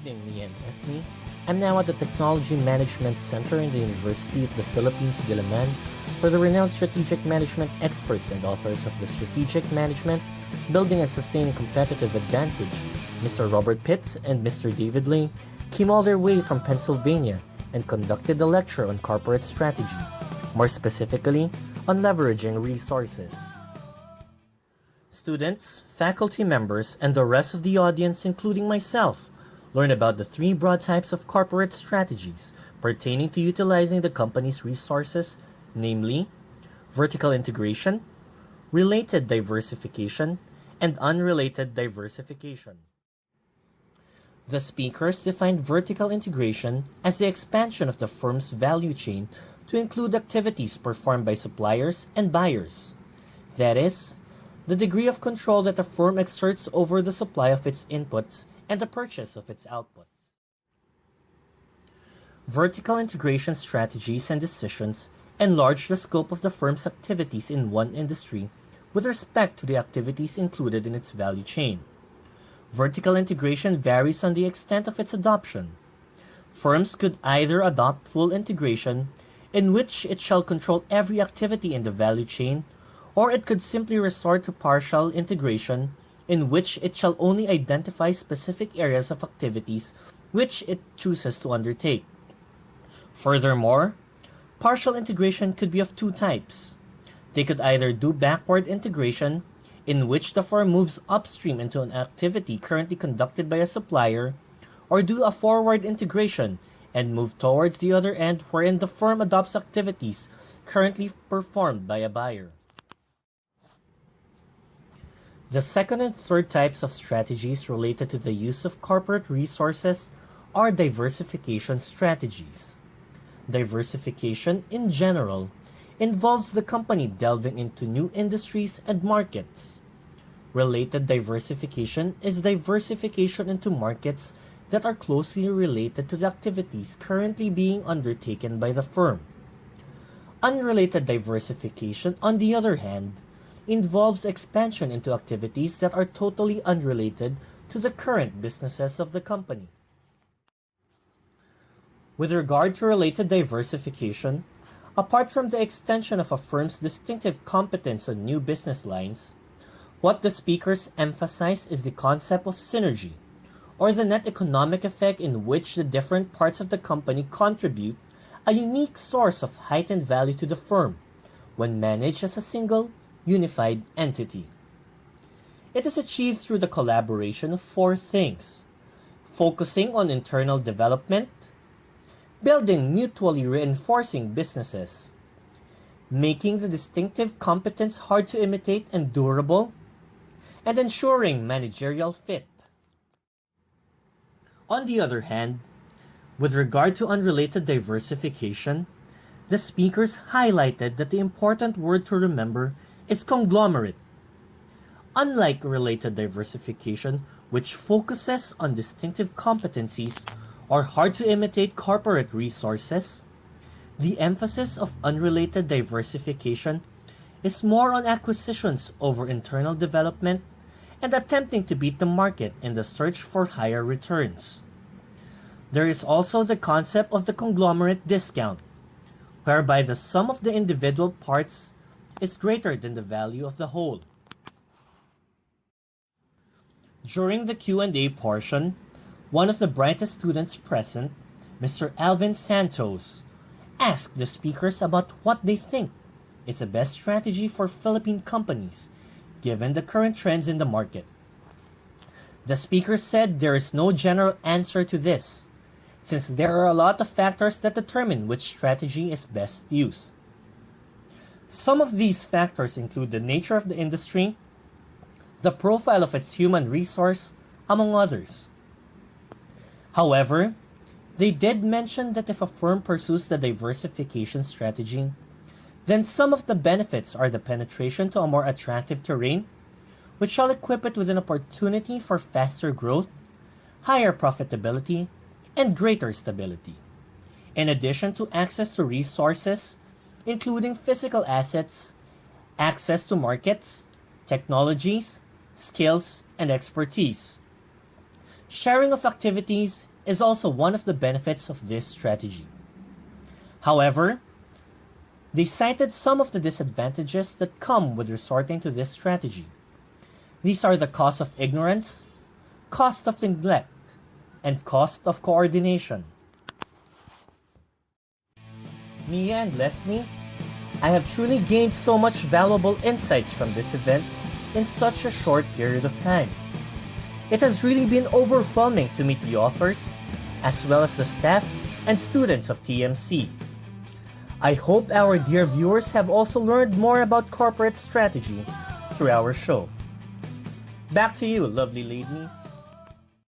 evening, me and Esni. I'm now at the Technology Management Center in the University of the Philippines, Diliman, for the renowned strategic management experts and authors of the Strategic Management, Building and Sustaining Competitive Advantage, Mr. Robert Pitts and Mr. David Lee, came all their way from Pennsylvania and conducted a lecture on corporate strategy, more specifically, on leveraging resources. Students, faculty members, and the rest of the audience, including myself, learn about the three broad types of corporate strategies pertaining to utilizing the company's resources, namely vertical integration, related diversification, and unrelated diversification. The speakers defined vertical integration as the expansion of the firm's value chain to include activities performed by suppliers and buyers. That is, the degree of control that a firm exerts over the supply of its inputs and the purchase of its outputs. Vertical integration strategies and decisions enlarge the scope of the firm's activities in one industry with respect to the activities included in its value chain. Vertical integration varies on the extent of its adoption. Firms could either adopt full integration, in which it shall control every activity in the value chain, or it could simply resort to partial integration, in which it shall only identify specific areas of activities which it chooses to undertake. Furthermore, partial integration could be of two types. They could either do backward integration, in which the firm moves upstream into an activity currently conducted by a supplier, or do a forward integration and move towards the other end wherein the firm adopts activities currently performed by a buyer. The second and third types of strategies related to the use of corporate resources are diversification strategies. Diversification, in general, involves the company delving into new industries and markets. Related diversification is diversification into markets that are closely related to the activities currently being undertaken by the firm. Unrelated diversification, on the other hand, involves expansion into activities that are totally unrelated to the current businesses of the company. With regard to related diversification, apart from the extension of a firm's distinctive competence on new business lines, what the speakers emphasize is the concept of synergy, or the net economic effect in which the different parts of the company contribute a unique source of heightened value to the firm when managed as a single, unified entity. It is achieved through the collaboration of four things: focusing on internal development, building mutually reinforcing businesses, making the distinctive competence hard to imitate and durable, and ensuring managerial fit. On the other hand, with regard to unrelated diversification, the speakers highlighted that the important word to remember is conglomerate. Unlike related diversification, which focuses on distinctive competencies or hard to imitate corporate resources, the emphasis of unrelated diversification is more on acquisitions over internal development and attempting to beat the market in the search for higher returns. There is also the concept of the conglomerate discount, whereby the sum of the individual parts is greater than the value of the whole. During the Q&A portion, one of the brightest students present, Mr. Alvin Santos, asked the speakers about what they think is the best strategy for Philippine companies given the current trends in the market. The speaker said there is no general answer to this, since there are a lot of factors that determine which strategy is best used. Some of these factors include the nature of the industry, the profile of its human resource, among others. However, they did mention that if a firm pursues the diversification strategy, then some of the benefits are the penetration to a more attractive terrain, which shall equip it with an opportunity for faster growth, higher profitability, and greater stability, in addition to access to resources, including physical assets, access to markets, technologies, skills, and expertise. Sharing of activities is also one of the benefits of this strategy. However, they cited some of the disadvantages that come with resorting to this strategy. These are the cost of ignorance, cost of neglect, and cost of coordination. Mia and Leslie, I have truly gained so much valuable insights from this event in such a short period of time. It has really been overwhelming to meet the authors, as well as the staff and students of TMC. I hope our dear viewers have also learned more about corporate strategy through our show. Back to you, lovely ladies.